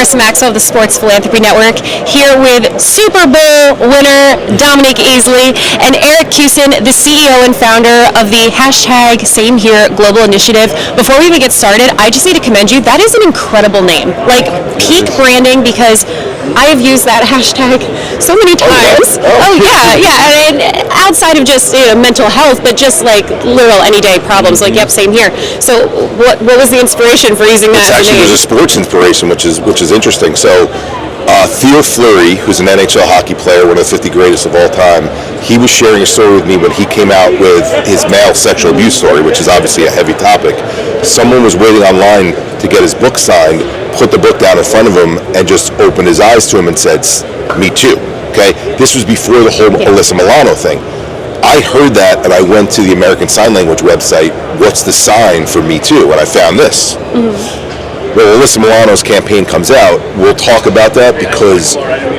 Karisa Maxwell of the Sports Philanthropy Network, here with Super Bowl winner Dominique Easley and Eric Kussin, the CEO and founder of the hashtag SameHere Global initiative. Before we even get started, I just need to commend you. That is an incredible name. Like, peak branding, because I have used that hashtag so many times. And outside of just mental health, but just like literal anyday problems, like, yep, same here. So what was the inspiration for using that? Actually, there's a sports inspiration, which is interesting. So Theo Fleury, who's an NHL hockey player, one of the 50 greatest of all time, he was sharing a story with me when he came out with his male sexual abuse story, which is obviously a heavy topic. Someone was waiting online to get his book signed, put the book down in front of him, and just opened his eyes to him and said, "Me too." Okay, this was before the whole Alyssa Milano thing. I heard that, and I went to the American Sign Language website, what's the sign for Me Too? And I found this. Well, Alyssa Milano's campaign comes out, we'll talk about that, because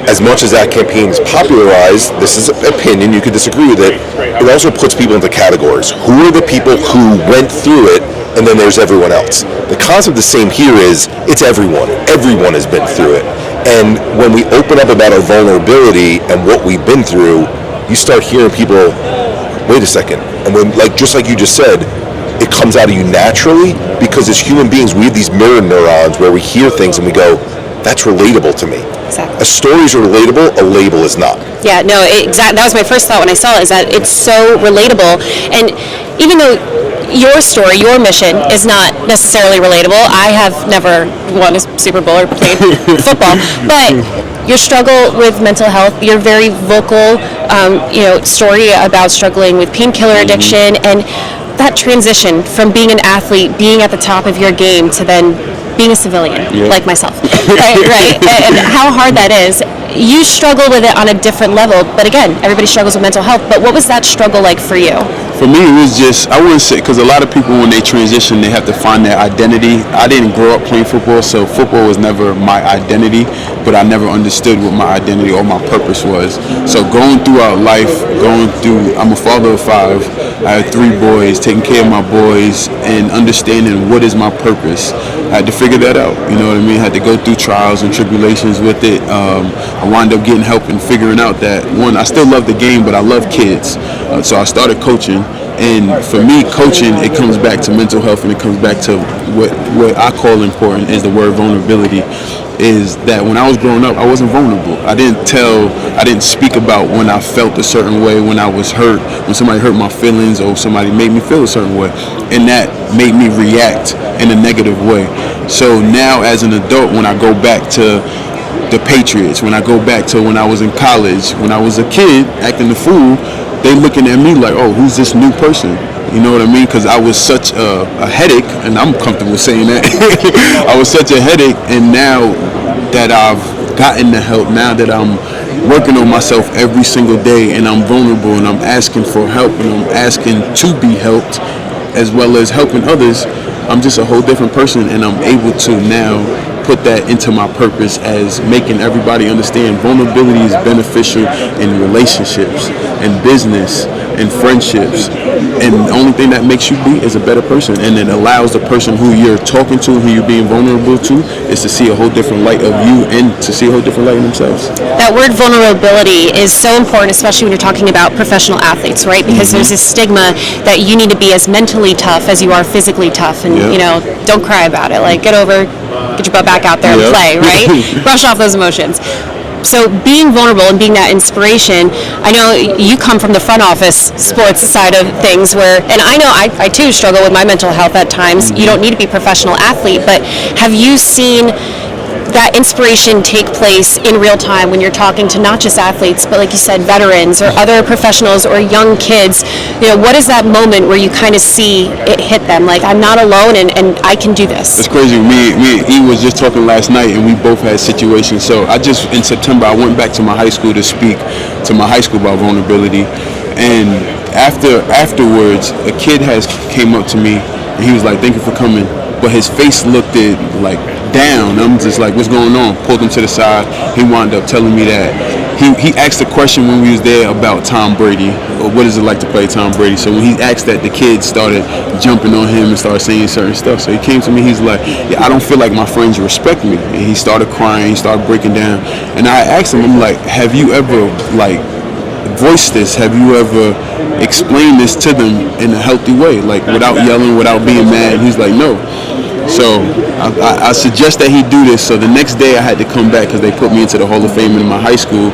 as much as that campaign is popularized, this is an opinion, you could disagree with it, it also puts people into categories. Who are the people who went through it, and then there's everyone else? The concept the same here is, it's everyone. Everyone has been through it. And when we open up about our vulnerability and what we've been through, you start hearing people, wait a second, and when, just like you just said, it comes out of you naturally, because as human beings, we have these mirror neurons where we hear things and we go, that's relatable to me. Exactly. A stories are relatable, a label is not. Yeah, no, exactly. That was my first thought when I saw it, is that it's so relatable. And even though your story, your mission is not necessarily relatable, I have never won a Super Bowl or played football, but your struggle with mental health, your very vocal, story about struggling with painkiller addiction, and that transition from being an athlete, being at the top of your game, to then being a civilian, like myself, right? And how hard that is. You struggle with it on a different level, but again, everybody struggles with mental health. But what was that struggle like for you? For me, it was just, I wouldn't say, because a lot of people, when they transition, they have to find their identity. I didn't grow up playing football, so football was never my identity, but I never understood what my identity or my purpose was. So going throughout life, I'm a father of 5, I have 3 boys, taking care of my boys, and understanding what is my purpose. I had to figure that out, you know what I mean? I had to go through trials and tribulations with it. I wound up getting help and figuring out that, one, I still love the game, but I love kids. So I started coaching. And for me, coaching, it comes back to mental health, and it comes back to what I call important is the word vulnerability. Is that when I was growing up, I wasn't vulnerable. I didn't speak about when I felt a certain way, when I was hurt, when somebody hurt my feelings, or somebody made me feel a certain way. And that made me react in a negative way. So now as an adult, when I go back to the Patriots, when I go back to when I was in college, when I was a kid acting the fool, they looking at me like, oh, who's this new person? You know what I mean? Because I was such a headache, and I'm comfortable saying that. I was such a headache, and now that I've gotten the help, now that I'm working on myself every single day, and I'm vulnerable, and I'm asking for help, and I'm asking to be helped, as well as helping others, I'm just a whole different person, and I'm able to now put that into my purpose as making everybody understand vulnerability is beneficial in relationships and business and friendships, and the only thing that makes you be is a better person, and it allows the person who you're talking to, who you're being vulnerable to, is to see a whole different light of you and to see a whole different light in themselves. That word vulnerability is so important, especially when you're talking about professional athletes, right? Because there's this stigma that you need to be as mentally tough as you are physically tough, and don't cry about it, like get your butt back out there and play, right? Brush off those emotions. So being vulnerable and being that inspiration, I know you come from the front office sports side of things and I know I too struggle with my mental health at times. You don't need to be a professional athlete, but have you seen that inspiration take place in real time when you're talking to not just athletes, but like you said, veterans or other professionals or young kids? What is that moment where you kind of see it hit them? Like, I'm not alone and I can do this. It's crazy. Me and E was just talking last night, and we both had situations. So in September, I went back to my high school to speak to my high school about vulnerability. And afterwards, a kid came up to me, and he was like, "Thank you for coming." But his face looked like down. I'm just like, what's going on? Pulled him to the side. He wound up telling me that he asked a question when we was there about Tom Brady, or what is it like to play Tom Brady. So when he asked that, the kids started jumping on him and started saying certain stuff. So he came to me, he's like, yeah, I don't feel like my friends respect me. And he started crying, he started breaking down. And I asked him, I'm like, have you ever like voiced this? Have you ever explained this to them in a healthy way, like without yelling, without being mad? And he's like, no. So I suggest that he do this. So the next day I had to come back because they put me into the Hall of Fame in my high school.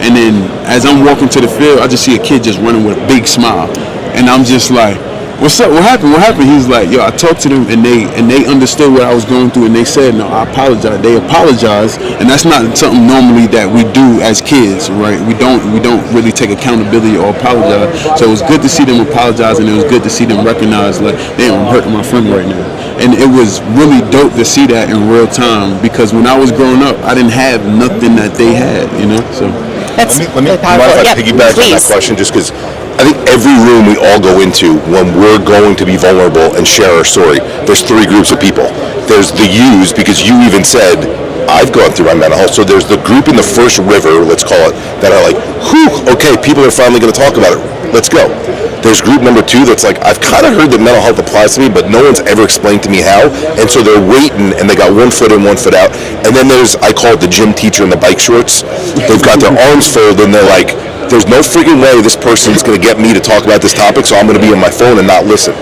And then as I'm walking to the field, I just see a kid just running with a big smile. And I'm just like, what's up? What happened? What happened? He's like, yo, I talked to them and they understood what I was going through, and they said, no, I apologize. They apologized, and that's not something normally that we do as kids, right? We don't really take accountability or apologize. So it was good to see them apologize, and it was good to see them recognize, like, damn, I'm hurting my friend right now. And it was really dope to see that in real time, because when I was growing up, I didn't have nothing that they had, you know. So that's let me piggyback on that question, just because I think every room we all go into when we're going to be vulnerable and share our story, there's three groups of people. There's the yous, because you even said, I've gone through my mental health. So there's the group in the first river, let's call it, that are like, whew, okay, people are finally going to talk about it. Let's go. There's group number two that's like, I've kind of heard that mental health applies to me, but no one's ever explained to me how. And so they're waiting, and they got 1 foot in, 1 foot out. And then there's, I call it the gym teacher in the bike shorts. They've got their arms folded, and they're like, there's no freaking way this person's going to get me to talk about this topic, so I'm going to be on my phone and not listen.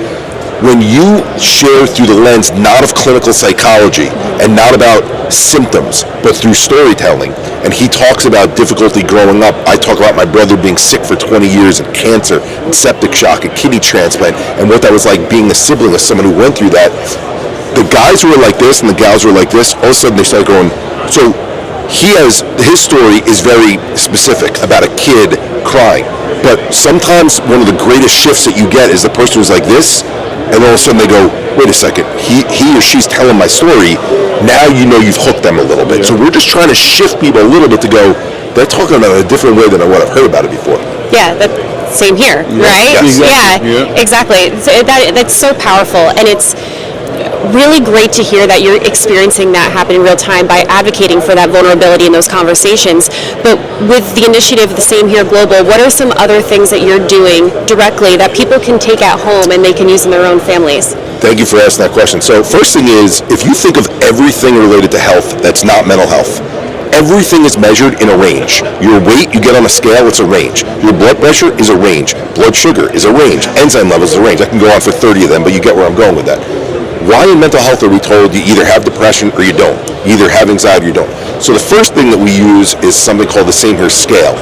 When you share through the lens not of clinical psychology and not about symptoms, but through storytelling, and he talks about difficulty growing up, I talk about my brother being sick for 20 years and cancer and septic shock and kidney transplant, and what that was like being a sibling of someone who went through that. The guys who were like this and the gals who were like this, all of a sudden they started going, so his story is very specific about a kid crying, but sometimes one of the greatest shifts that you get is the person who's like this, and all of a sudden they go, wait a second, he or she's telling my story, now you know you've hooked them a little bit. So we're just trying to shift people a little bit to go, they're talking about it a different way than what I've heard about it before. Yeah, same here, right? Yes. Exactly. So that's so powerful, and it's really great to hear that you're experiencing that happen in real time by advocating for that vulnerability in those conversations. But with the initiative, the SameHere Global, what are some other things that you're doing directly that people can take at home and they can use in their own families? Thank you for asking that question. So first thing is, if you think of everything related to health that's not mental health, everything is measured in a range. Your weight, you get on a scale, it's a range. Your blood pressure is a range. Blood sugar is a range. Enzyme levels is a range. I can go on for 30 of them, but you get where I'm going with that. Why in mental health are we told you either have depression or you don't? You either have anxiety or you don't. So the first thing that we use is something called the SameHere Scale.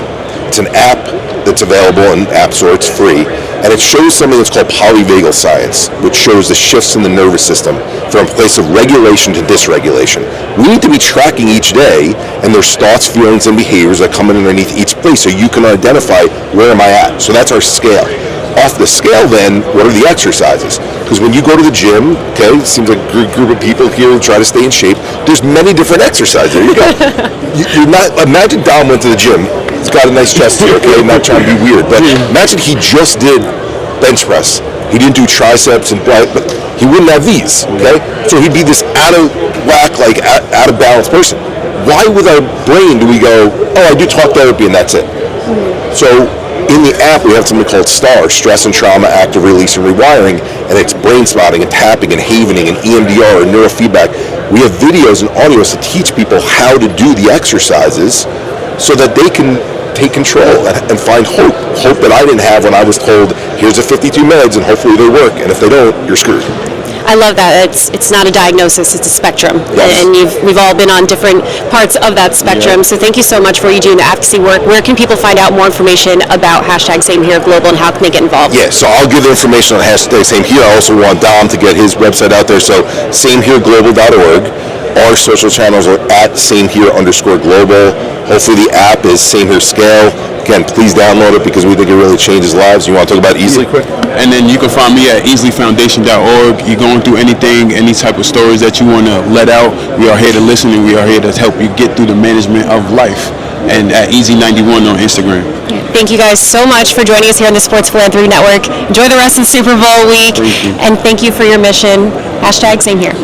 It's an app that's available in App Store. It's free. And it shows something that's called polyvagal science, which shows the shifts in the nervous system from a place of regulation to dysregulation. We need to be tracking each day, and there's thoughts, feelings, and behaviors that come in underneath each place so you can identify where am I at. So that's our scale. Off the scale then, what are the exercises? Because when you go to the gym, okay, it seems like a group of people here who try to stay in shape, there's many different exercises. There you go. You're not, imagine Dom went to the gym. He's got a nice chest here, okay, I'm not trying to be weird, but imagine he just did bench press. He didn't do triceps, but he wouldn't have these, okay? So he'd be this out of whack, like out of balance person. Why with our brain do we go, oh, I do talk therapy and that's it? So in the app, we have something called STAR, Stress and Trauma, Active Release and Rewiring, and it's brain spotting and tapping and havening and EMDR and neurofeedback. We have videos and audios to teach people how to do the exercises so that they can take control and find hope that I didn't have when I was told, here's the 52 meds and hopefully they work, and if they don't, you're screwed. I love that. It's not a diagnosis, it's a spectrum. Yes. And we've all been on different parts of that spectrum. So thank you so much for you doing the advocacy work. Where can people find out more information about #SameHere Global and how can they get involved? Yeah, so I'll give the information on #SameHere. I also want Dom to get his website out there. So SameHereGlobal.org. Our social channels are at @SameHere_Global. Hopefully the app is SameHere Scale. Again, please download it because we think it really changes lives. You want to talk about Easley quick? And then you can find me at easleyfoundation.org. You're going through anything, any type of stories that you want to let out, we are here to listen and we are here to help you get through the management of life. And at Easy91 on Instagram. Thank you guys so much for joining us here on the Sports Philanthropy Network. Enjoy the rest of Super Bowl week. Thank you. And thank you for your mission. #SameHere.